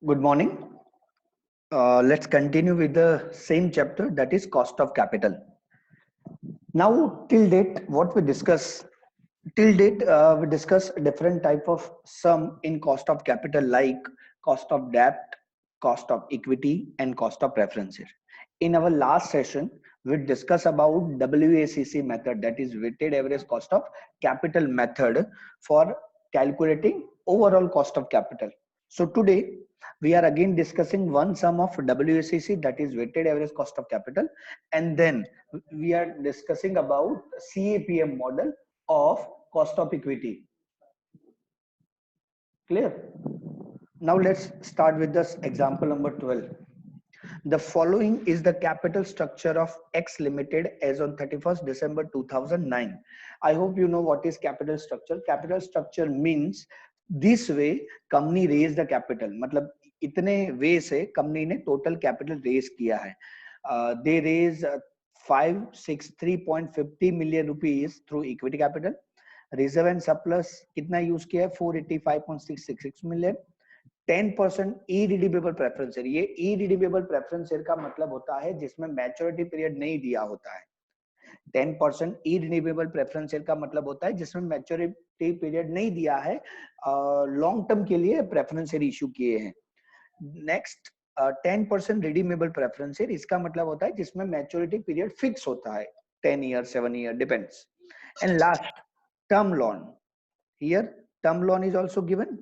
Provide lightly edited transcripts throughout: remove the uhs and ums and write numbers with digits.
Good morning. Let's continue with the same chapter, that is cost of capital. Now, till date, what we discuss till date, we discuss different type of sum in cost of capital like cost of debt, cost of equity, and cost of preference share. In our last session, we discuss about WACC method, that is weighted average cost of capital method for calculating overall cost of capital. So today we are again discussing one sum of WACC, that is weighted average cost of capital, and then we are discussing about CAPM model of cost of equity. Clear? Now let's start with this example number 12. The following is the capital structure of X Limited as on 31st December 2009. I hope you know what is capital structure. Capital structure means this way company raised the capital. मतलब इतने वे से company ने total capital raise किया है. They raise 563.50 million rupees through equity capital. Reserve and surplus कितना use किया है? 485.666 million. 10% irredeemable preference share. ये irredeemable preference share का मतलब होता है जिसमें मैच्योरिटी पीरियड नहीं दिया होता है. 10% irredeemable preference share का मतलब होता है जिसमें मैच्योरिटी पीरियड नहीं दिया है, लॉन्ग टर्म के लिए प्रेफरेंस शेयर इशू किए हैं. नेक्स्ट 10% रिडीमेबल प्रेफरेंस शेयर, इसका मतलब होता है जिसमें मैच्योरिटी पीरियड फिक्स होता है, 10 year 7 year depends. And last term loan. Here term loan is also given.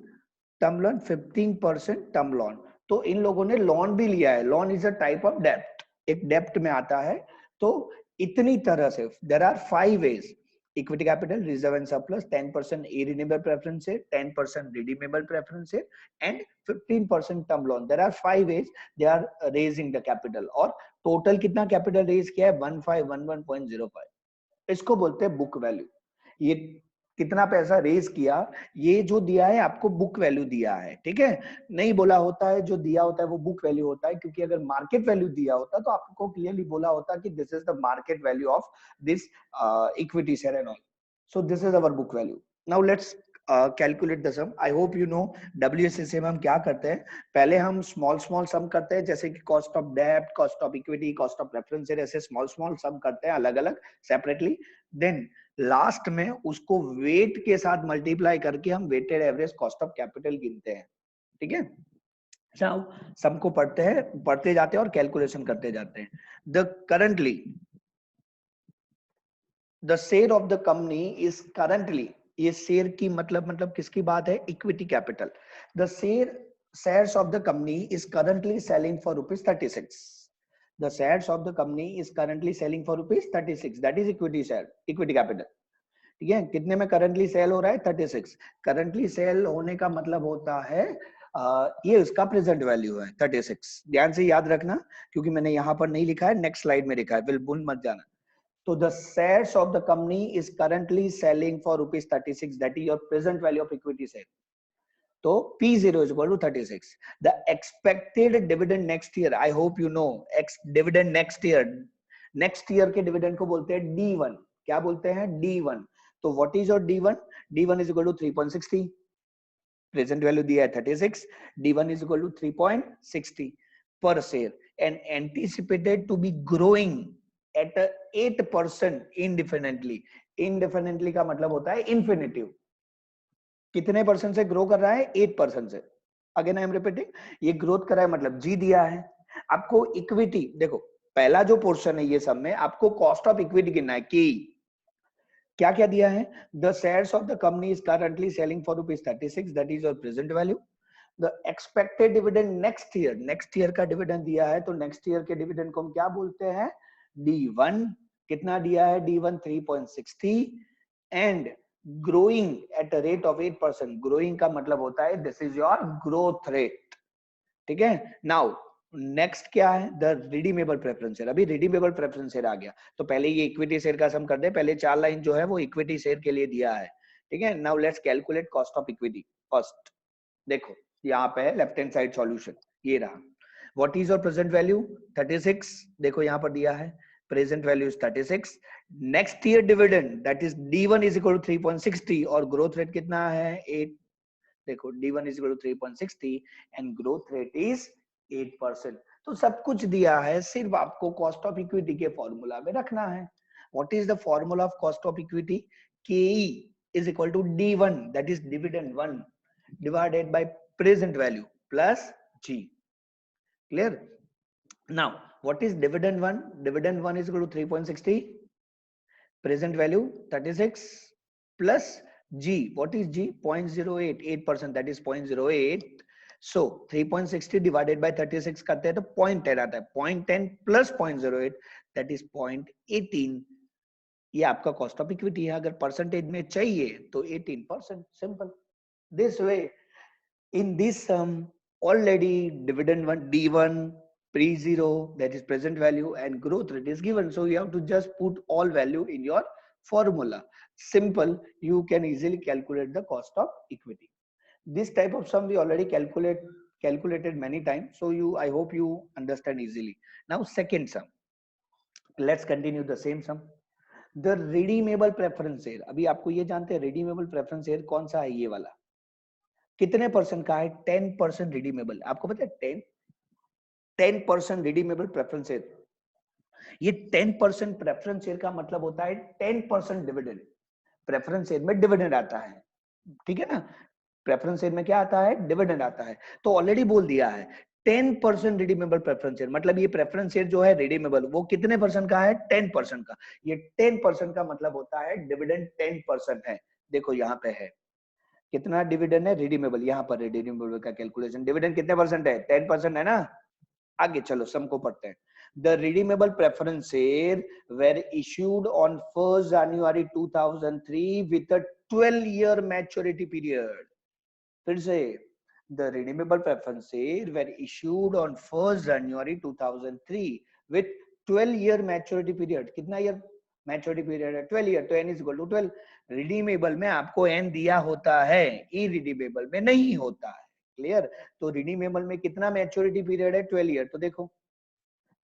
Term loan 15% term loan. तो इन लोगों ने लोन भी लिया है. Loan is a type of डेप्ट, एक डेप्ट में आता है. तो इतनी तरह से there are 5 ways: equity capital, reserve and surplus, 10% irredeemable preference share, 10% redeemable preference share and 15% term loan. There are 5 veg they are raising the capital. और टोटल कितना कैपिटल रेज किया है? 1511.05. इसको बोलते हैं बुक वैल्यू. ये कितना पैसा रेज किया, ये जो दिया है आपको बुक वैल्यू दिया है. ठीक है, नहीं बोला होता है, जो दिया होता है वो बुक वैल्यू होता है, क्योंकि अगर मार्केट वैल्यू दिया होता तो आपको क्लियरली बोला होता कि this is the market value of this equity share and all. So this is our book value. Now let's calculate the sum. I hope you know WACC में हम क्या करते हैं. पहले हम स्मॉल स्मॉल सम करते हैं, जैसे कि कॉस्ट ऑफ डेब्ट, cost of equity, cost of preference share, ऐसे स्मॉल स्मॉल सम करते हैं अलग अलग सेपरेटली. देन लास्ट में उसको वेट के साथ मल्टीप्लाई करके हम weighted average cost of capital गिनते हैं. ठीक है, सम को पढ़ते जाते हैं और कैलकुलेशन करते जाते हैं. The currently the share of the company is currently, ये शेयर की मतलब किसकी बात है? Equity capital. The shares of the company is currently selling for rupees 36. The shares of the company is currently selling for rupees 36. That is equity share, equity capital. ठीक है, कितने में करंटली सेल हो रहा है? 36. करंटली सेल होने का मतलब होता है ये उसका प्रेजेंट वैल्यू है 36. ध्यान से याद रखना, क्योंकि मैंने यहाँ पर नहीं लिखा है, नेक्स्ट स्लाइड में लिखा है, बिल्कुल मत जाना. तो the shares of the company is currently selling for rupees 36. That is your present value of equity share. तो P0 is equal to 36. The expected dividend next year, I hope you know, dividend next year. Next year के dividend को बोलते हैं D1. क्या बोलते हैं? D1. तो what is your D1? D1 is equal to 3.60. Present value दिया है 36. D1 is equal to 3.60 per share and anticipated to be growing at 8% indefinitely. Indefinitely का मतलब होता है infinitive. कितने परसेंट से ग्रो कर रहा है? 8% से. अगेन आई एम रिपीटिंग, ये ग्रोथ कर रहा है मतलब जी दिया है आपको. इक्विटी देखो, पहला जो पोर्शन है ये सब में आपको कॉस्ट ऑफ इक्विटी गिनना है कि क्या क्या दिया है. The shares of the company is currently selling for rupees 36. That is your present value. The expected dividend next year, next year का डिविडेंड दिया है, तो नेक्स्ट ईयर के डिविडेंड को हम क्या बोलते हैं? D1. कितना दिया है? D1 3.60 and growing at a rate of 8%. growing का मतलब होता है this is your growth rate. ठीक है, नाउ नेक्स्ट क्या है? The redeemable preference share. अभी रिडीमेबल प्रेफरेंस शेयर आ गया, तो पहले ये इक्विटी शेयर का सम कर दे. पहले 4 लाइन जो है वो इक्विटी शेयर के लिए दिया है. ठीक है, now let's calculate cost of equity first. देखो यहाँ पे है लेफ्ट हैंड साइड सॉल्यूशन, ये रहा. What is your present value? 36. देखो यहाँ पर दिया है present value is 36. next year dividend, that is D1 is equal to 3.60 और growth rate कितना है? 8. देखो D1 is equal to 3.60 and growth rate is 8%. तो सब कुछ दिया है, सिर्फ आपको कॉस्ट ऑफ इक्विटी के फॉर्मूला में रखना है. What is the formula of cost of equity? KE is equal to D1, that is dividend 1 divided by present value plus G. Clear? Now what is dividend 1? Dividend 1 is equal to 3.60, present value 36 plus G. What is G? 0.08, 8%, that is 0.08. So 3.60 divided by 36 करते हैं तो 0.10 आता है. 0.10 plus 0.08, that is 0.18. ये आपका cost of equity है. अगर percentage में चाहिए तो 18%. Simple. This way, in this sum already dividend 1 D1 pre-zero, that is present value, and growth rate is given, so you have to just put all value in your formula. Simple. You can easily calculate the cost of equity. This type of sum we already calculated many times, so I hope you understand easily. Now second sum, let's continue the same sum. The redeemable preference share. अभी आपको ये जानते हैं redeemable preference share कौन सा है? ये वाला कितने परसेंट का है? 10% रिडीमेबल. आपको पता है 10% रिडीमेबल प्रेफरेंस शेयर. ये 10% प्रेफरेंस शेयर का मतलब होता है 10% डिविडेंड. प्रेफरेंस शेयर में डिविडेंड आता है, ठीक है ना? प्रेफरेंस शेयर में क्या आता है? डिविडेंड आता है. तो ऑलरेडी बोल दिया है 10% रिडीमेबल प्रेफरेंस शेयर, मतलब ये प्रेफरेंस शेयर जो है रिडीमेबल वो कितने परसेंट का है? 10% का. ये 10% का मतलब होता है डिविडेंड 10% है. देखो यहाँ पे है कितना डिविडेंड है रिडीमेबल. यहाँ पर रिडीमेबल का कैलकुलेशन, डिविडेंड कितने परसेंट है? 10% है ना. आगे चलो सम को पढ़ते हैं. The redeemable preference share were issued on 1st January 2003 with a 12-year maturity period. फिर से, the redeemable preference share were issued on 1st January 2003 with 12-year maturity period. कितना ईयर मैच्योरिटी पीरियड है? 12 ईयर. तो n is equal to 12. Redeemable में आपको n दिया होता है, इरिडीमेबल में नहीं होता है. क्लियर? तो रिडीमेबल में कितना मैच्योरिटी पीरियड है? 12 ईयर. तो देखो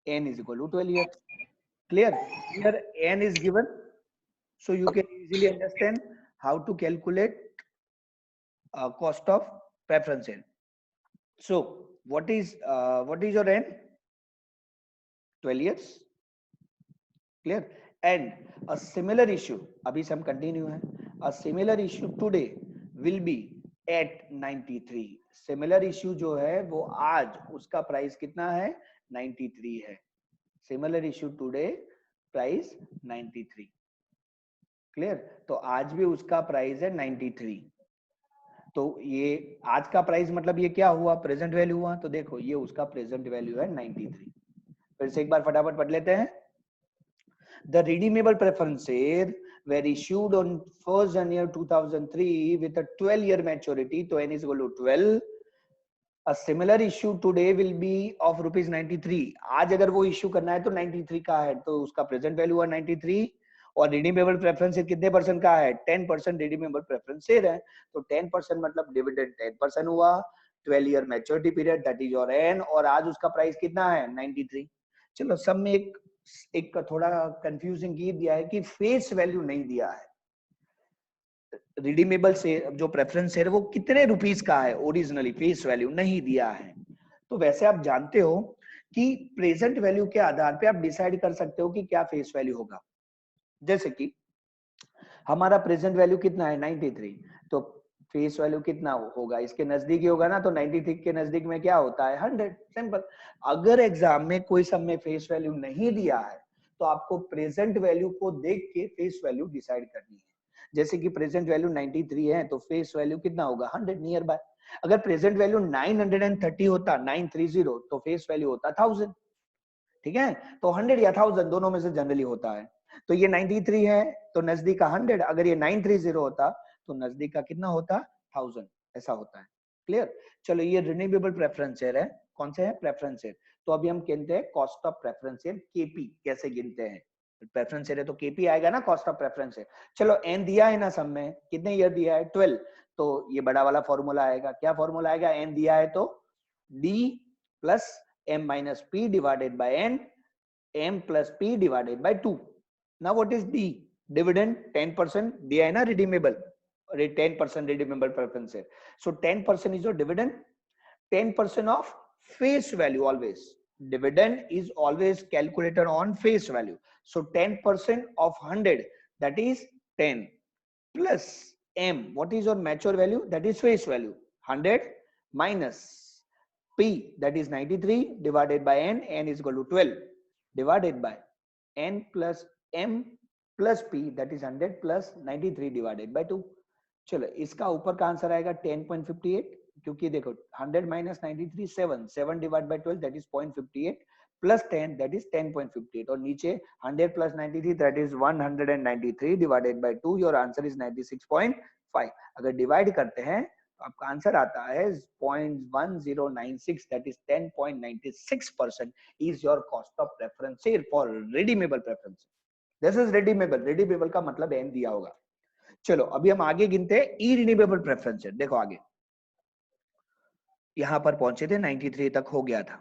n is equal to 12 years. Clear? Here n is given, so you can easily understand how to calculate cost of preference share. So what is your n? 12 years. Clear? And a similar issue, abhi se hum continue hai, a similar issue today will be at 93. Similar issue जो है वो आज उसका price कितना है? 93 है. Similar issue today price 93. Clear? तो आज भी उसका प्राइस है 93. तो ये आज का प्राइस मतलब ये क्या हुआ? प्रेजेंट वैल्यू हुआ. तो देखो ये उसका प्रेजेंट वैल्यू है 93. फिर से एक बार फटाफट पढ़ लेते हैं. The redeemable preference share were issued on 1st January 2003 with a 12-year maturity. तो n is equal to 12. A similar issue today will be of rupees 93. आज अगर वो इश्यू करना है तो 93 का है, तो उसका प्रेजेंट वैल्यू है 93. और रिडीमेबल प्रेफरेंस शेयर कितने परसेंट का है? 10% रिडीमेबल प्रेफरेंस शेयर है. तो 10% मतलब डिविडेंड 10% हुआ. 12 year maturity period, that is your n. और आज उसका प्राइस कितना है? 93. चलो सब में एक थोड़ा कंफ्यूजिंग ये दिया है कि फेस वैल्यू नहीं दिया है. रिडीमेबल से जो प्रेफरेंस है वो कितने रुपीस का है? ओरिजिनली फेस वैल्यू नहीं दिया है. तो वैसे आप जानते हो कि प्रेजेंट वैल्यू के आधार पे आप डिसाइड कर सकते हो कि क्या फेस वैल्यू होगा. जैसे कि हमारा प्रेजेंट वैल्यू कितना है? 93. तो फेस वैल्यू कितना होगा? इसके नजदीक ही होगा ना. तो 93 के नजदीक में क्या होता है? 100. सिंपल. अगर एग्जाम में कोई सम में फेस वैल्यू नहीं दिया है तो आपको प्रेजेंट वैल्यू को देख के फेस वैल्यू डिसाइड करनी है. जैसे कि प्रेजेंट वैल्यू 93 है तो फेस वैल्यू कितना होगा? 100 नियर बाय. अगर प्रेजेंट वैल्यू 930 होता, 930, तो फेस वैल्यू होता 1000. ठीक है? तो 100 या 1000 दोनों में से जनरली होता है. तो ये 93 है तो नजदीक का 100. अगर ये 930 होता तो नजदीक का कितना होता? 1000. ऐसा होता है. क्लियर? चलो ये रिन्यूएबल प्रेफरेंस शेयर है. कौन से है? Preference share. तो अभी हम गिनते हैं cost of preference share, KP कैसे गिनते हैं. प्रेफरेंस शेयर है तो केपी आएगा ना, कॉस्ट ऑफ प्रेफरेंस शेयर. चलो एन दिया है ना सम में, कितने ईयर दिया है? 12. तो ये बड़ा वाला फॉर्मूला आएगा. क्या फॉर्मूला आएगा? एन दिया है तो d plus m minus p divided by n, m plus p divided by 2. Now what is d? Dividend 10% दिया है ना redeemable. 10% redeemable preference share. So 10% is your dividend. 10% of face value always. Dividend is always calculated on face value. So 10% of 100, that is 10, plus M. What is your mature value? That is face value. 100 minus P, that is 93, divided by N. N is equal to 12, divided by N plus M plus P, that is 100 plus 93 divided by 2. चलो इसका ऊपर का answer आएगा 10.58, क्योंकि देखो 100 minus 93 7, 7 divided by 12 that is 0.58 plus 10 that is 10.58, और नीचे 100 plus 93 that is 193 divided by 2, your answer is 96.5. अगर डिवाइड करते हैं तो आपका आंसर आता है 0.1096, that is 10.96% is your cost of preference share for redeemable preference. This is redeemable. redeemable का मतलब एन दिया होगा. चलो अभी हम आगे गिनते हैं इरिडीमेबल प्रेफरेंस शेयर. देखो आगे यहां पर पहुंचे थे 93 तक हो गया था.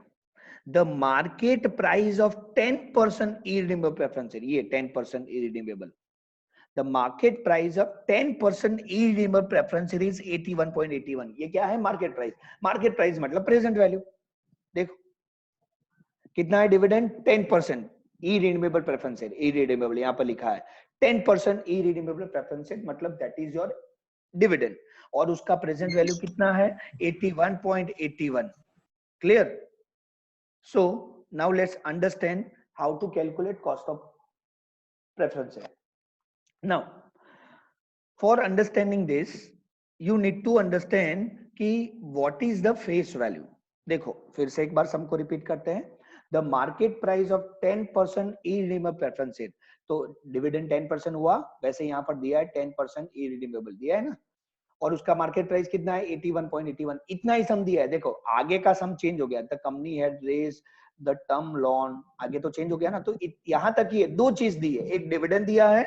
The market price of 10% irredeemable preference share, ये 10% irredeemable. The market price of 10% irredeemable preference share is 81.81. ये क्या है? Market price. मार्केट प्राइस मतलब प्रेजेंट वैल्यू. देखो कितना है dividend? 10% irredeemable preference share. Irredeemable यहां पर लिखा है 10% इरिडीमेबल प्रेफरेंस शेयर, मतलब दैट इज योर डिविडेंड. और उसका प्रेजेंट वैल्यू कितना है? 81.81. Clear? So now let's understand how to calculate cost of preference share. Now for understanding this you need to understand कि what is the face value. देखो फिर से एक बार सबको रिपीट करते हैं. The market price of 10% irredeemable preference share, तो डिविडेंड 10% हुआ, वैसे यहां पर दिया है 10% इरिडीमेबल दिया है ना, और उसका मार्केट प्राइस कितना है? 81.81. इतना ही सम दिया है. देखो आगे का सम चेंज हो गया. The company had raise the term loan, आगे तो चेंज हो गया ना. तो यहां तक ही है, दो चीज दी है, एक डिविडेंड दिया है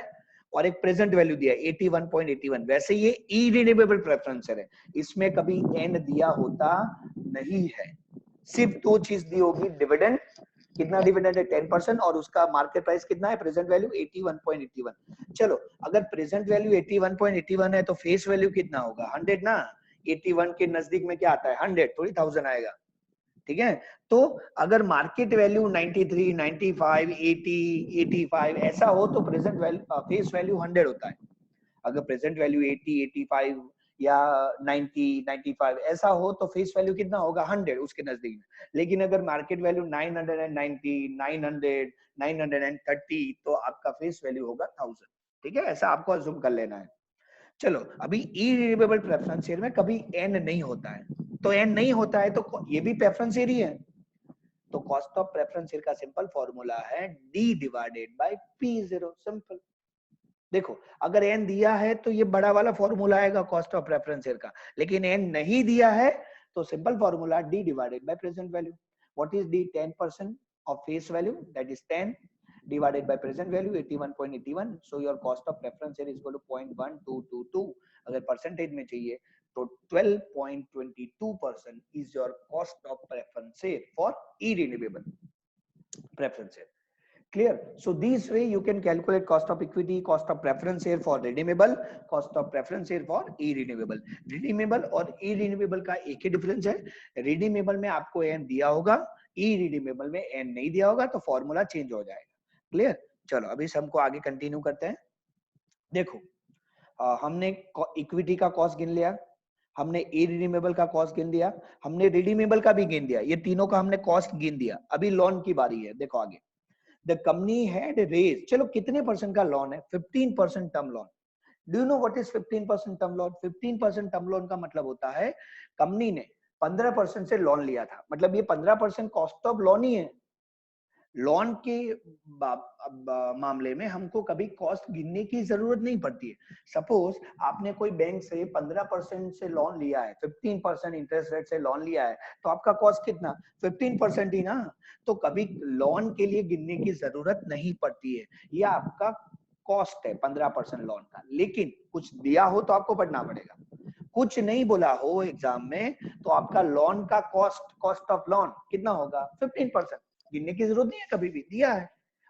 और एक प्रेजेंट वैल्यू दिया है 81.81. वैसे ये इरिडीमेबल प्रेफरेंस है, इसमें कभी एन दिया होता नहीं है. सिर्फ दो चीज दी होगी, डिविडेंड, कितना डिविडेंड है? 10%, और उसका मार्केट प्राइस कितना है? Present value 81.81. चलो अगर प्रेजेंट वैल्यू 81.81 है तो फेस वैल्यू कितना होगा? 100 ना. 81 के नजदीक में क्या आता है? 100, थोड़ी 1000 आएगा. ठीक है. तो अगर मार्केट वैल्यू 93, 95, 80, 85 ऐसा हो तो प्रेजेंट वैल्यू फेस वैल्यू 100 होता है. अगर प्रेजेंट वैल्यू 80, 85 या 90, 95 ऐसा हो तो फेस वैल्यू कितना होगा? 100 उसके नजदीक में. लेकिन अगर मार्केट वैल्यू 990, 900, 930 तो आपका फेस वैल्यू होगा 1000. ठीक है, ऐसा आपको अज्यूम कर लेना है. चलो अभी इरिडीमेबल प्रेफरेंस शेयर में कभी एन नहीं होता है. तो एन नहीं होता है तो ये भी प्रेफरेंस शेयर ही है. तो कॉस्ट ऑफ प्रेफरेंस शेयर का सिंपल फॉर्मूला है D divided by P0. Simple. देखो अगर एन दिया है तो ये बड़ा वाला फॉर्मूला आएगा कॉस्ट ऑफ प्रेफरेंस शेयर का, लेकिन एन नहीं दिया है तो simple formula D divided by present value. What is D? 10% of face value, that is 10 divided by present value 81.81. so your cost of preference share is equal to 0.1222. अगर percentage में चाहिए तो 12.22% is your cost of preference share for irredeemable preference share. Clear? So this way you can calculate cost of equity, cost of preference share for redeemable, cost of preference share for irredeemable. redeemable और irredeemable का एक ही difference है. redeemable में आपको N दिया होगा, irredeemable में N नहीं दिया होगा, तो फॉर्मूला चेंज हो जाएगा. क्लियर? चलो अभी सबको आगे कंटिन्यू करते हैं. देखो हमने इक्विटी का कॉस्ट गिन लिया, हमने इरिडीमेबल का कॉस्ट गिन दिया, हमने रिडीमेबल का भी गिन दिया. ये तीनों का हमने कॉस्ट गिन दिया. अभी लोन की बारी है. देखो आगे द कंपनी हैड रेज, चलो कितने परसेंट का लोन है? 15% term loan. Do you know what is 15% term loan? 15% term loan का मतलब होता है कंपनी ने 15% से लोन लिया था, मतलब ये 15% कॉस्ट ऑफ लोन ही है. लोन के मामले में हमको कभी कॉस्ट गिनने की जरूरत नहीं पड़ती है. सपोज आपने कोई बैंक से 15% से लोन लिया है, 15% इंटरेस्ट रेट से लोन लिया है, तो आपका कॉस्ट कितना? 15% ही ना. तो कभी लोन के लिए गिनने की जरूरत नहीं पड़ती है. ये आपका कॉस्ट है 15% लोन का. लेकिन कुछ दिया हो तो आपको पढ़ना पड़ेगा. कुछ नहीं बोला हो एग्जाम में तो आपका लोन का कॉस्ट ऑफ लोन कितना होगा? 15%. गिनने की जरूरत नहीं है, कभी भी दिया है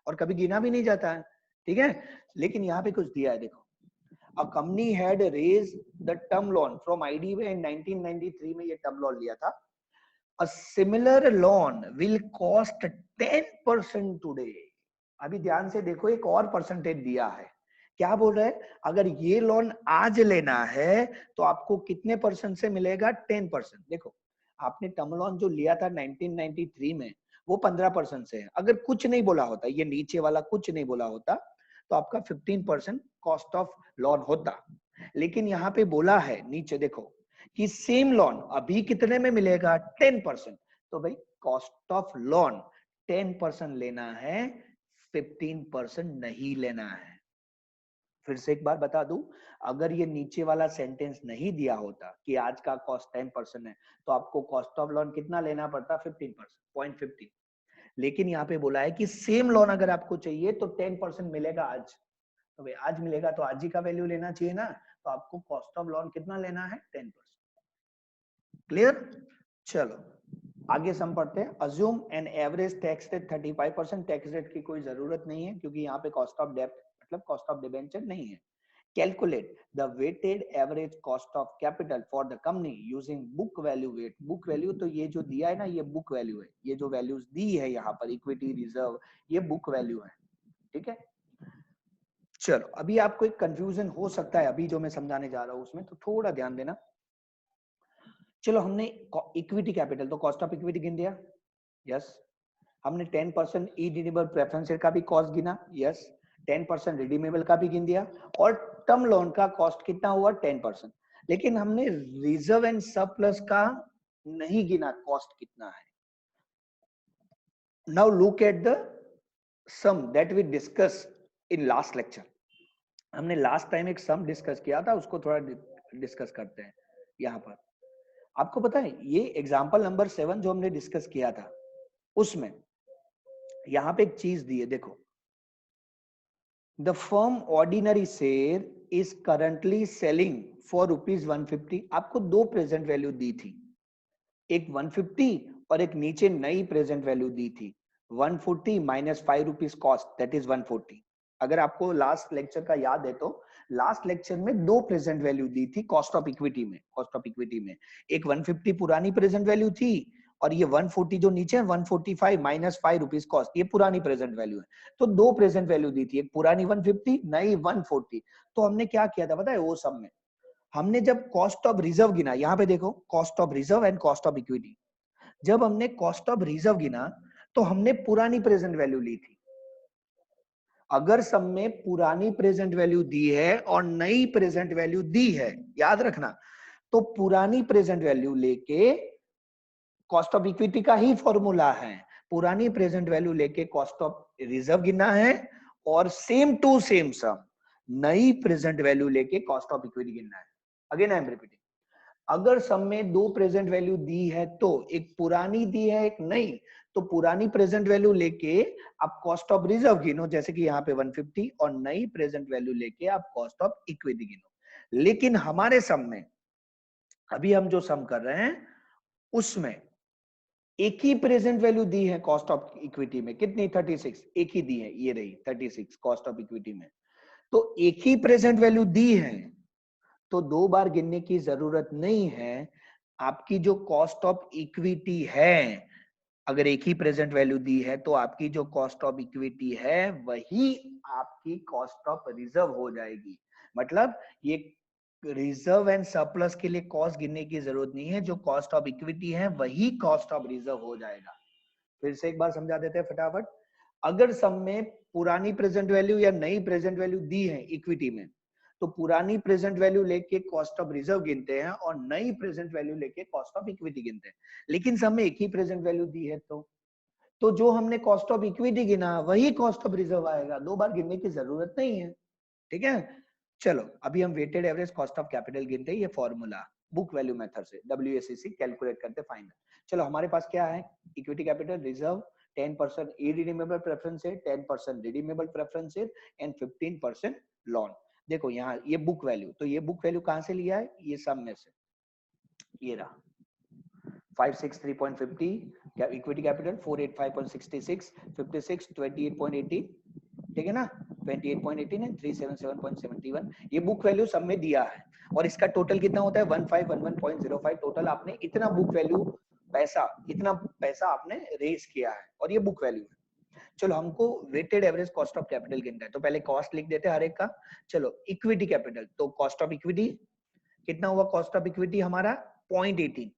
और कभी गिना भी नहीं जाता है. ठीक है, लेकिन यहाँ पे कुछ दिया है. देखो a company had raise the term loan from IDBI in 1993 में ये टर्म लोन लिया था. A similar loan will cost 10% today. अभी ध्यान से देखो, एक और परसेंटेज दिया है. क्या बोल रहा है? अगर ये लोन आज लेना है तो आपको कितने परसेंट से मिलेगा? 10%. देखो, आपने टर्म लोन जो लिया था 1993 में, वो 15% से है. अगर कुछ नहीं बोला होता, ये नीचे वाला कुछ नहीं बोला होता, तो आपका 15% कॉस्ट ऑफ लोन होता. लेकिन यहाँ पे बोला है नीचे देखो कि सेम लोन अभी कितने में मिलेगा? 10%. तो भाई कॉस्ट ऑफ लोन 10% लेना है, 15% नहीं लेना है. फिर से एक बार बता दूं, अगर ये नीचे वाला सेंटेंस नहीं दिया होता कि आज का कॉस्ट 10% है, तो आपको कॉस्ट ऑफ लोन कितना लेना पड़ता? 15%, 0.15. लेकिन यहाँ पे बोला है कि सेम लोन अगर आपको चाहिए तो 10% मिलेगा आज. तो भाई आज मिलेगा तो आज ही का वैल्यू लेना चाहिए ना. तो आपको कॉस्ट ऑफ लोन कितना लेना है? 10%. क्लियर? चलो आगे सम पढ़ते हैं. Assume an average tax rate 35%. Tax rate की कोई जरूरत नहीं है क्योंकि यहाँ पे कॉस्ट ऑफ डेब्ट मतलब कॉस्ट ऑफ डिबेंचर नहीं है. Calculate the weighted average cost of capital for the company using book value weight. Book value तो ये जो दिया है ना, ये बुक वैल्यू है. ये जो वैल्यूज दी है यहाँ पर, इक्विटी रिजर्व, ये बुक वैल्यू है. ठीक है. चलो अभी आपको एक कंफ्यूजन हो सकता है अभी जो मैं समझाने जा रहा हूँ उसमें, तो थोड़ा ध्यान देना. चलो हमने इक्विटी कैपिटल तो कॉस्ट ऑफ इक्विटी गिन दिया. यस. हमने 10% इरिडीमेबल प्रेफरेंस शेयर का भी कॉस्ट गिना. यस. 10% रिडीमेबल का भी गिन दिया. और टर्म लोन का कॉस्ट कितना हुआ? 10%. लेकिन हमने रिजर्व एंड सरप्लस का नहीं गिना कॉस्ट कितना है. Now look at the sum that we discuss in last lecture. हमने लास्ट टाइम एक सम डिस्कस किया था, उसको थोड़ा डिस्कस करते हैं यहाँ पर. आपको पता है ये एग्जाम्पल नंबर 7 जो हमने डिस्कस किया था, उसमें यहां पे एक चीज दी है. देखो, the firm ordinary share is currently selling for ₹150. आपको दो प्रेजेंट वैल्यू दी थी, एक 150 और एक नीचे नई प्रेजेंट वैल्यू दी थी 140 माइनस ₹5 कॉस्ट, दैट इज 140. अगर आपको लास्ट लेक्चर का याद है तो लास्ट लेक्चर में दो प्रेजेंट वैल्यू दी थी कॉस्ट ऑफ इक्विटी में. कॉस्ट ऑफ इक्विटी में एक 150 पुरानी प्रेजेंट वैल्यू थी और ये 140 जो नीचे है 145 माइनस ₹5 कॉस्ट, ये पुरानी प्रेजेंट वैल्यू है. तो दो प्रेजेंट वैल्यू दी थी, एक पुरानी 150, नई 140. तो हमने क्या किया था पता है? वो सब में हमने जब कॉस्ट ऑफ रिजर्व गिना, यहाँ पे देखो cost of reserve and cost of equity, जब हमने कॉस्ट ऑफ रिजर्व गिना तो हमने पुरानी प्रेजेंट वैल्यू ली थी. अगर सब में पुरानी प्रेजेंट वैल्यू दी है और नई प्रेजेंट वैल्यू दी है, याद रखना, तो पुरानी प्रेजेंट वैल्यू लेके कॉस्ट ऑफ इक्विटी का ही फॉर्मूला है. पुरानी प्रेजेंट वैल्यू लेके कॉस्ट ऑफ रिजर्व गिना है और सेम टू सेम सम नई प्रेजेंट वैल्यू लेके कॉस्ट ऑफ इक्विटी गिनना है. अगेन आई एम रिपीटिंग, अगर सम में दो प्रेजेंट वैल्यू दी है तो एक पुरानी दी है एक नई, तो पुरानी प्रेजेंट वैल्यू लेके आप कॉस्ट ऑफ रिजर्व गिनो, जैसे कि यहाँ पे 150, और नई प्रेजेंट वैल्यू लेके आप कॉस्ट ऑफ इक्विटी गिनो. लेकिन हमारे सम में अभी हम जो सम कर रहे हैं उसमें एक ही प्रेजेंट वैल्यू दी है कॉस्ट ऑफ इक्विटी में. कितनी? 36. एक ही दी है, ये रही 36 कॉस्ट ऑफ इक्विटी में. तो एक ही प्रेजेंट वैल्यू दी है तो दो बार गिनने की जरूरत नहीं है. आपकी जो कॉस्ट ऑफ इक्विटी है, अगर एक ही प्रेजेंट वैल्यू दी है तो आपकी जो कॉस्ट ऑफ इक्विटी है वही आपकी कॉस्ट ऑफ रिजर्व हो जाएगी. मतलब ये रिजर्व एंड सरप्लस के लिए कॉस्ट गिनने की जरूरत नहीं है. जो कॉस्ट ऑफ इक्विटी है वही कॉस्ट ऑफ रिजर्व हो जाएगा. फिर से एक बार समझा देते हैं फटाफट. अगर सम में पुरानी प्रेजेंट वैल्यू या नई प्रेजेंट वैल्यू दी है इक्विटी में, तो पुरानी प्रेजेंट वैल्यू लेके कॉस्ट ऑफ रिजर्व गिनते हैं और नई प्रेजेंट वैल्यू लेके कॉस्ट ऑफ इक्विटी गिनते हैं. लेकिन सम में एक ही प्रेजेंट वैल्यू दी है तो जो हमने कॉस्ट ऑफ इक्विटी गिना वही कॉस्ट ऑफ रिजर्व आएगा. दो बार गिनने की जरूरत नहीं है. ठीक है. चलो अभी हम weighted average cost of capital गिनते हैं. ये फॉर्मूला बुक वैल्यू मेथड से WACC कैलकुलेट करते फाइनल. चलो हमारे पास क्या है? Equity capital reserve 10% irredeemable preference share, 10% redeemable preference share and 15% loan. देखो यहाँ ये बुक वैल्यू, तो ये बुक वैल्यू कहां से लिया है? ये सब में से ये रहा 563.50, इक्विटी कैपिटल 485.66, 56 28.80. ठीक है ना? 28.18 है, 377.71 ये बुक वैल्यू सब में दिया है। और इसका टोटल कितना होता है 1511.05। टोटल आपने इतना बुक वैल्यू इतना पैसा आपने रेज किया है और ये बुक वैल्यू है। चलो हमको weighted average cost of capital गिनना है, तो पहले कॉस्ट लिख देते हैं हर एक का। चलो इक्विटी कैपिटल, तो कॉस्ट ऑफ इक्विटी कितना हुआ, कॉस्ट ऑफ इक्विटी हमारा 0.18,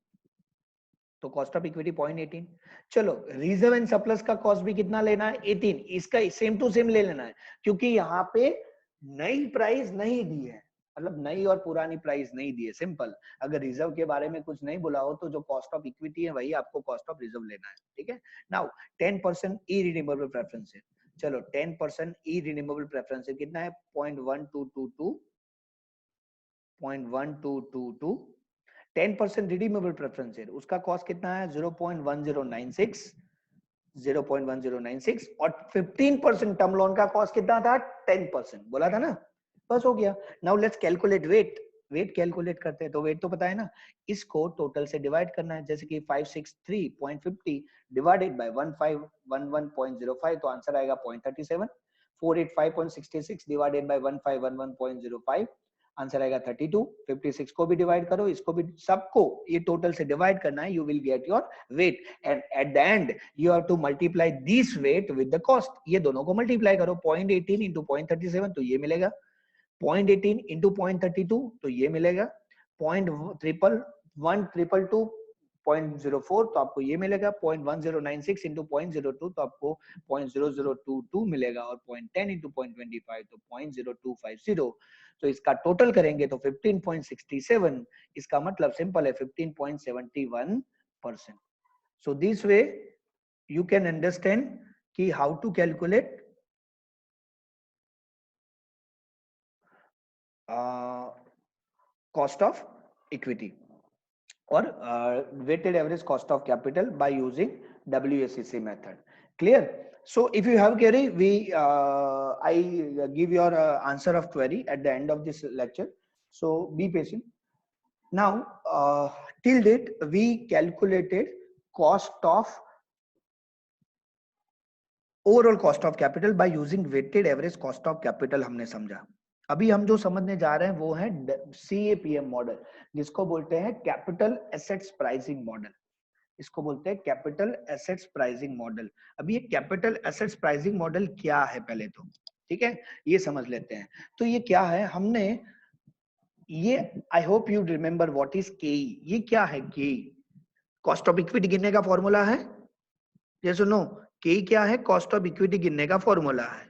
तो कॉस्ट ऑफ इक्विटी 0.18। चलो रिजर्व एंड सरप्लस का कॉस्ट भी कितना लेना है 18, इसका सेम टू सेम ले लेना है क्योंकि यहाँ पे नई प्राइस नहीं दी है, मतलब नई और पुरानी प्राइस नहीं दी है। सिंपल, अगर रिजर्व के बारे में कुछ नहीं बोला हो तो जो कॉस्ट ऑफ इक्विटी है वही आपको कॉस्ट ऑफ रिजर्व लेना है, ठीक है। नाउ 10% इरिडीमेबल प्रेफरेंस है, चलो 10% इरिडीमेबल प्रेफरेंस है कितना है 0.1222 10% रिडीमेबल प्रेफरेंस है, उसका कॉस्ट कितना है 0.1096 और 15% टर्म लोन का कॉस्ट कितना था 10%, बोला था ना, बस हो गया। Now let's calculate weight calculate करते हैं, तो वेट तो पता है ना, इसको टोटल से डिवाइड करना है, जैसे कि 563.50 डिवाइडेड बाय 1511.05 तो आंसर आएगा 0.37। 485.66 डिवाइडेड बाय 1511.05 आंसर आएगा 32। 56 को भी डिवाइड करो, इसको भी, सबको ये टोटल से डिवाइड करना है, you will get your weight and at the end you have to multiply this weight with the cost. ये दोनों को मल्टीप्लाई करो, 0.18 इंटू 0.37 तो ये मिलेगा, 0.18 इंटू 0.32 तो ये मिलेगा, 0.122 तो आपको ये मिलेगा, 0.1096 इंटू 0.02 तो आपको 0.0022 मिलेगा, और 0.10 इंटू 0.25 तो 0.0250। तो इसका टोटल करेंगे तो 15.67, इसका मतलब सिंपल है 15.71%। So this way you can understand कि how to calculate cost of equity or weighted average cost of capital by using WACC method. Clear? So if you have query, I give your answer of query at the end of this lecture. So be patient. Now till date we calculated cost of overall cost of capital by using weighted average cost of capital हमने समझा। अभी हम जो समझने जा रहे हैं वो है CAPM मॉडल, जिसको बोलते हैं कैपिटल एसेट्स प्राइसिंग मॉडल, इसको बोलते हैं कैपिटल एसेट्स प्राइसिंग मॉडल। अभी ये कैपिटल एसेट्स प्राइसिंग मॉडल क्या है पहले तो, ठीक है, ये समझ लेते हैं। तो ये क्या है, हमने ये, आई hope you remember what is केई। ये क्या है केई? कॉस्ट ऑफ इक्विटी गिनने का फॉर्मूला है, ये सुनो, केई क्या है? कॉस्ट ऑफ इक्विटी गिनने का फॉर्मूला है।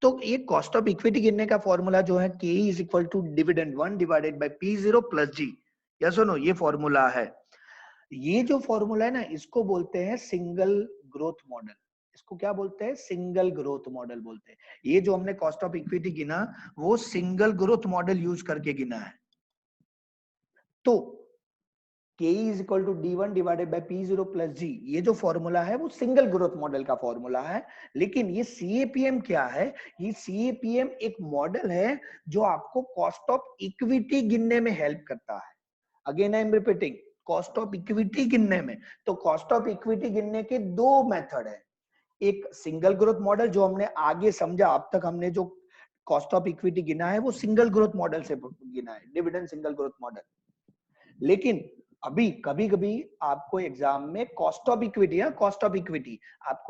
तो ये कॉस्ट ऑफ इक्विटी गिनने का फॉर्मूला जो है K is equal to dividend 1 divided by P0 plus G, या सुनो, ये फॉर्मूला है। ये जो फॉर्मूला है ना, इसको बोलते हैं सिंगल ग्रोथ मॉडल। इसको क्या बोलते हैं? सिंगल ग्रोथ मॉडल बोलते हैं। ये जो हमने कॉस्ट ऑफ इक्विटी गिना वो सिंगल ग्रोथ मॉडल यूज करके गिना है। तो K is equal to D1 divided by P0 plus G, ये जो फॉर्मूला है वो सिंगल ग्रोथ मॉडल का फॉर्मूला है। लेकिन ये CAPM क्या है? ये CAPM एक मॉडल है जो आपको कॉस्ट ऑफ इक्विटी गिनने में हेल्प करता है। Again I am repeating, cost of equity गिनने में। तो कॉस्ट ऑफ इक्विटी गिनने के दो मेथड है, एक सिंगल ग्रोथ मॉडल जो हमने आगे समझा, अब तक हमने जो कॉस्ट ऑफ इक्विटी गिना है वो सिंगल ग्रोथ मॉडल से गिना है, डिविडेंड सिंगल ग्रोथ मॉडल। लेकिन अभी कभी कभी आपको एग्जाम में कॉस्ट ऑफ इक्विटी आपको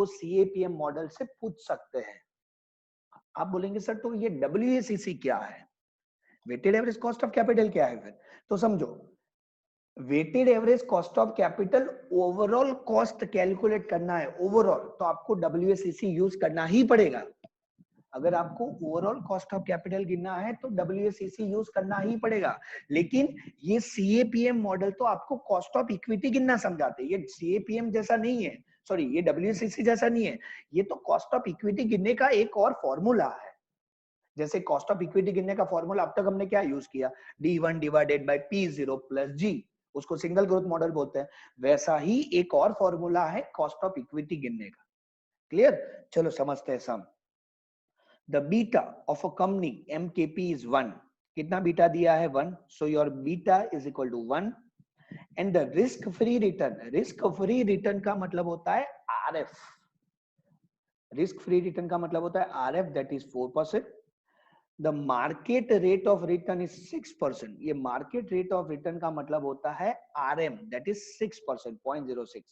CAPM मॉडल से पूछ सकते हैं। आप बोलेंगे सर तो ये WACC क्या है, weighted average cost of capital क्या है? फिर तो समझो, weighted average cost of capital overall cost calculate करना है, ओवरऑल, तो आपको WACC यूज करना ही पड़ेगा। अगर आपको ओवरऑल कॉस्ट ऑफ कैपिटल गिनना है तो WACC यूज करना ही पड़ेगा। लेकिन ये CAPM मॉडल तो आपको कॉस्ट ऑफ इक्विटी गिनना समझाते हैं, ये CAPM जैसा नहीं है, सॉरी ये WACC जैसा नहीं है, ये तो कॉस्ट ऑफ इक्विटी गिनने का एक और फॉर्मूला है। जैसे कॉस्ट ऑफ इक्विटी गिनने का फॉर्मूला अब तक हमने क्या यूज किया, D1 divided by P0 plus G, उसको सिंगल ग्रोथ मॉडल बोलते हैं। वैसा ही एक और फॉर्मूला है कॉस्ट ऑफ इक्विटी गिनने का। क्लियर? चलो समझते हैं सम। The beta of a company MKP is 1. कितना बीटा दिया है? 1. So your beta is equal to 1. And the risk free return का मतलब होता है RF, रिस्क फ्री रिटर्न का मतलब होता है RF, that is 4%. The market rate of return is 6%. ये मार्केट रेट ऑफ रिटर्न का मतलब होता है RM, that is 6%, 0.06.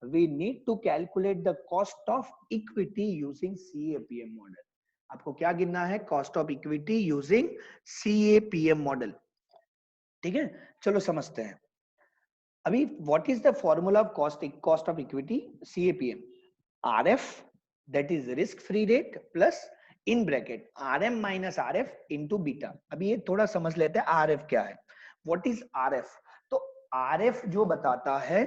We need to calculate the cost of equity using CAPM model. आपको क्या गिनना है? Cost of equity using CAPM model. ठीक है, चलो समझते हैं. अभी what is the formula of cost of equity CAPM? RF, that is risk free rate, plus in bracket RM minus RF into beta. अभी ये थोड़ा समझ लेते हैं RF क्या है. What is RF? तो RF जो बताता है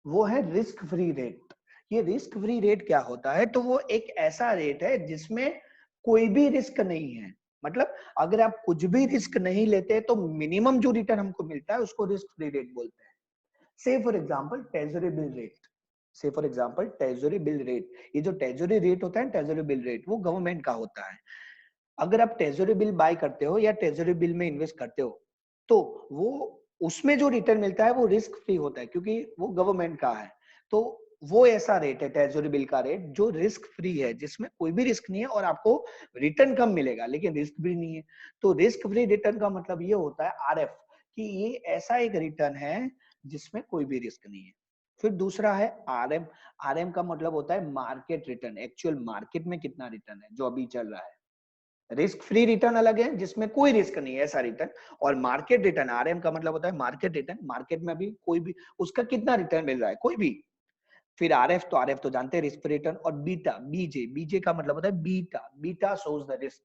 वो है रिस्क फ्री रेट. ये रिस्क फ्री रेट क्या होता है? तो वो एक ऐसा रेट है जिसमें कोई भी रिस्क नहीं है. मतलब अगर आप कुछ भी रिस्क नहीं लेते तो मिनिमम जो रिटर्न हमको मिलता है उसको रिस्क फ्री रेट बोलते हैं. Say for example treasury bill rate. Say for example treasury bill rate. ये जो ट्रेजरी रेट होता है, ट्रेजरी बिल रेट, वो गवर्नमेंट का होता है. अगर आप ट्रेजरी बिल बाय करते हो या ट्रेजरी बिल में इन्वेस्ट करते हो तो वो उसमें जो रिटर्न मिलता है वो रिस्क फ्री होता है क्योंकि वो गवर्नमेंट का है. तो वो ऐसा रेट है ट्रेजरी बिल का रेट जो रिस्क फ्री है, जिसमें कोई भी रिस्क नहीं है और आपको रिटर्न कम मिलेगा लेकिन रिस्क भी नहीं है. तो रिस्क फ्री रिटर्न का मतलब ये होता है RF कि ये ऐसा एक रिटर्न है जिसमें कोई भी रिस्क नहीं है. फिर दूसरा है RM. RM का मतलब होता है मार्केट रिटर्न, एक्चुअल मार्केट में कितना रिटर्न है जो अभी चल रहा है. रिस्क फ्री रिटर्न अलग है जिसमें कोई रिस्क नहीं है ऐसा रिटर्न, और मार्केट रिटर्न RM का मतलब होता है मार्केट रिटर्न, मार्केट में अभी कोई भी उसका कितना रिटर्न मिल रहा है, कोई भी. फिर RF तो जानते हैं रिस्क फ्री रिटर्न. और बीटा, बीजे का मतलब होता है beta. Beta shows the risk.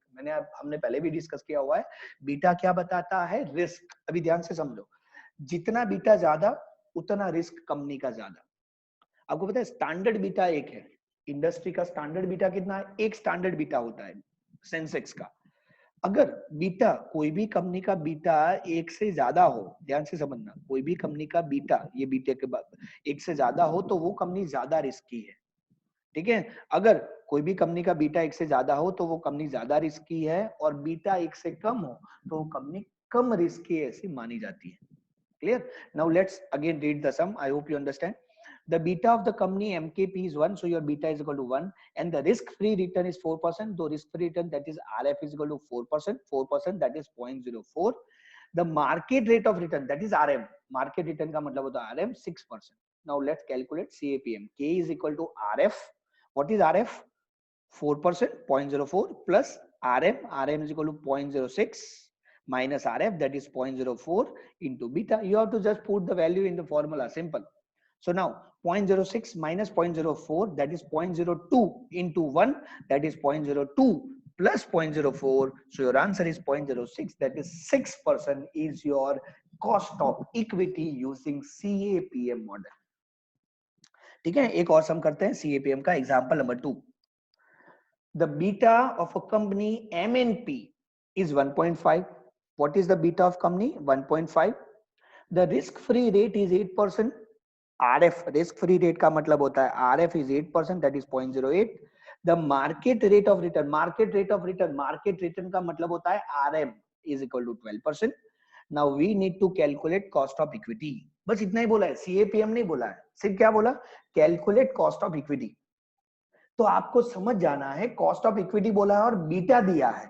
हमने पहले भी डिस्कस किया हुआ है. बीटा क्या बताता है? रिस्क. अभी ध्यान से समझो. जितना बीटा ज्यादा उतना रिस्क कंपनी का ज्यादा. आपको पता है स्टैंडर्ड बीटा एक है. इंडस्ट्री का स्टैंडर्ड बीटा कितना है? एक स्टैंडर्ड बीटा होता है सेंसेक्स का. अगर बीटा, कोई भी कंपनी का बीटा एक से ज्यादा हो, ध्यान से समझना, कोई भी कंपनी का बीटा, ये बीटा के बाद एक से ज्यादा हो तो वो कंपनी ज्यादा रिस्की है. ठीक है. अगर कोई भी कंपनी का बीटा एक से ज्यादा हो तो वो कंपनी ज्यादा रिस्की है, और बीटा एक से कम हो तो वो कंपनी कम रिस्की ऐसी मानी जाती है. Clear? Now let's again read the sum. I hope you understand. The beta of the company MKP is 1, so your beta is equal to 1, and the risk-free return is 4%. Though risk-free return, that is RF, is equal to 4%. 4%, that is 0.04. The market rate of return, that is RM. Market return का मतलब होता है RM, 6%. Now let's calculate CAPM. K is equal to RF. What is RF? 4%, 0.04, plus RM. RM is equal to 0.06. Minus RF, that is 0.04 into beta. You have to just put the value in the formula, simple. So now 0.06 minus 0.04, that is 0.02 into 1, that is 0.02 plus 0.04. So your answer is 0.06, that is 6% is your cost of equity using CAPM model. ठीक है, एक और सम करते हैं CAPM का. Example number 2. The beta of a company MNP is 1.5. What is the beta of company? 1.5. The risk-free rate is 8%. RF, risk-free rate का मतलब होता है RF is 8%, that is 0.08. The market rate of return, market return का मतलब होता है RM is equal to 12%. Now we need to calculate cost of equity. बस इतना ही बोला है, CAPM नहीं बोला है. सिर्फ क्या बोला? Calculate cost of equity. तो आपको समझ जाना है कॉस्ट ऑफ इक्विटी बोला है और बीटा दिया है.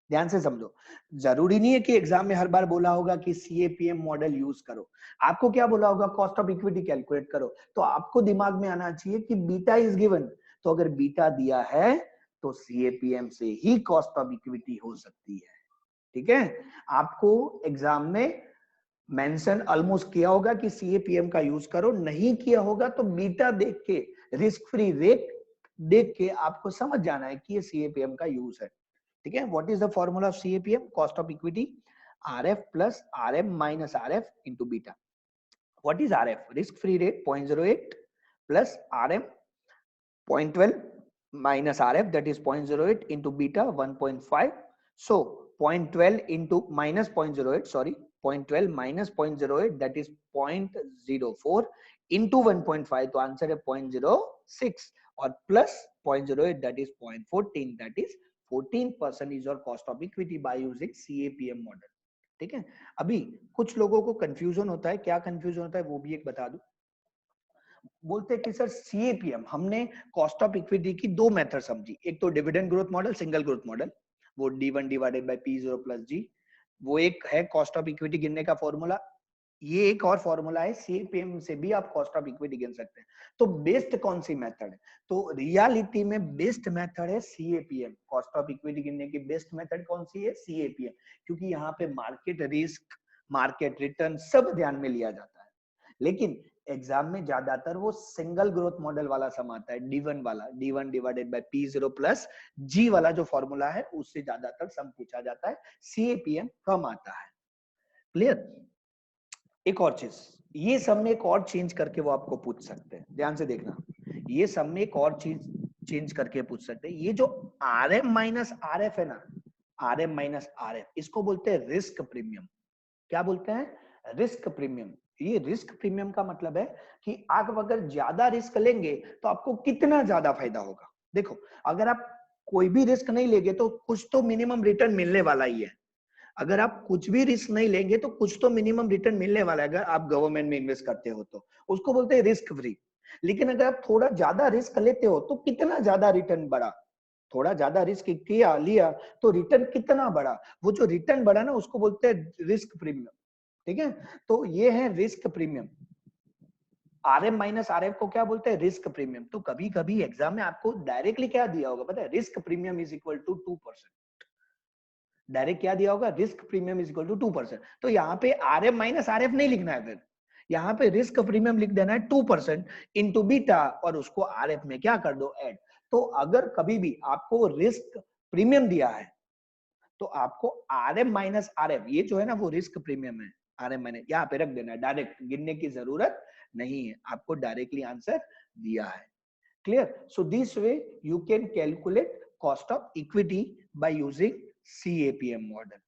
ध्यान से समझो. जरूरी नहीं है कि एग्जाम में हर बार बोला होगा कि CAPM मॉडल यूज करो. आपको क्या बोला होगा? कॉस्ट ऑफ इक्विटी कैलकुलेट करो. तो आपको दिमाग में आना चाहिए कि बीटा इज गिवन. तो अगर बीटा दिया है तो CAPM से ही कॉस्ट ऑफ इक्विटी हो सकती है. ठीक है. आपको एग्जाम में मेंशन ऑलमोस्ट किया होगा कि CAPM का यूज करो. नहीं किया होगा तो बीटा देख के, रिस्क फ्री रेट देख के आपको समझ जाना है कि ये CAPM का यूज है. ठीक है. What is the formula of CAPM? Cost of equity RF plus RM minus RF into beta. What is RF? Risk free rate 0.08 plus RM 0.12 minus RF, that is 0.08 into beta 1.5. So 0.12 into minus 0.08, sorry, 0.12 minus 0.08, that is 0.04 into 1.5, तो answer है 0.06, और plus 0.08, that is 0.14, that is 14% is your cost of equity by using CAPM model. ठीक है. अभी कुछ लोगों को confusion होता है. क्या कंफ्यूजन होता है वो भी एक बता दूं. बोलते हैं कि सर सीएपीएम, हमने कॉस्ट ऑफ इक्विटी की दो मेथड समझी, एक तो dividend growth model, single growth model, वो D1 divided by P0 plus G, वो एक है कॉस्ट ऑफ इक्विटी गिनने का फॉर्मूला। ये एक और फॉर्मूला है, सीपीएम से भी आप कॉस्ट ऑफ इक्विटी गिन सकते हैं। तो बेस्ट कौन सी मेथड है? तो रियलिटी में बेस्ट मेथड है सीएपीएम। कॉस्ट ऑफ इक्विटी गिनने की बेस्ट मेथड कौन सी है? सीएपीएम, क्योंकि यहाँ पे मार्केट रिस्क, मार्केट रिटर्न सब ध्यान में लिया जाता है। लेकिन एग्जाम में ज्यादातर वो सिंगल ग्रोथ मॉडल वाला सम आता है, D1 वाला, D1 divided by P0 plus G वाला जो फॉर्मूला है, उससे ज्यादातर सम पूछा जाता है, सीएपीएम कम आता है। क्लियर? एक और चीज, ये सब में एक और चेंज करके वो आपको पूछ सकते हैं, ध्यान से देखना, ये सब में एक और चीज चेंज करके पूछ सकते हैं। ये जो RM माइनस RF है ना, RM माइनस RF, इसको बोलते हैं रिस्क प्रीमियम। क्या बोलते हैं? Risk premium. ये रिस्क प्रीमियम का मतलब है कि आप अगर ज्यादा रिस्क लेंगे तो आपको कितना ज्यादा फायदा होगा। देखो, अगर आप कोई भी रिस्क नहीं लेंगे तो कुछ तो मिनिमम रिटर्न मिलने वाला ही है। अगर आप कुछ भी रिस्क नहीं लेंगे तो कुछ तो मिनिमम रिटर्न मिलने वाला है, अगर आप गवर्नमेंट में इन्वेस्ट करते हो तो उसको बोलते हैं रिस्क फ्री। लेकिन अगर आप थोड़ा ज्यादा रिस्क लेते हो तो कितना ज्यादा रिटर्न बढ़ा, थोड़ा ज्यादा रिस्क किया लिया तो रिटर्न कितना बढ़ा, वो जो रिटर्न बढ़ा ना उसको बोलते हैं रिस्क प्रीमियम। ठीक है, तो ये है risk premium. RM minus RF को क्या बोलते हैं? Risk premium. तो कभी कभी एग्जाम में आपको डायरेक्टली क्या दिया होगा पता है? Risk premium is equal to 2%। Direct क्या दिया होगा? Risk premium is equal to 2%। तो यहाँ पे RM माइनस RF नहीं लिखना है, फिर यहाँ पे रिस्क प्रीमियम लिख देना है 2% इंटू बीटा, और उसको RF में क्या कर दो? ऐड। तो अगर कभी भी आपको रिस्क प्रीमियम दिया है तो आपको RM माइनस RF, ये जो है ना वो रिस्क प्रीमियम है, RM माइनस यहाँ पे रख देना है, डायरेक्ट गिनने की जरूरत नहीं है, आपको डायरेक्टली आंसर दिया है। Clear? So this way you can calculate cost of equity by using CAPM model.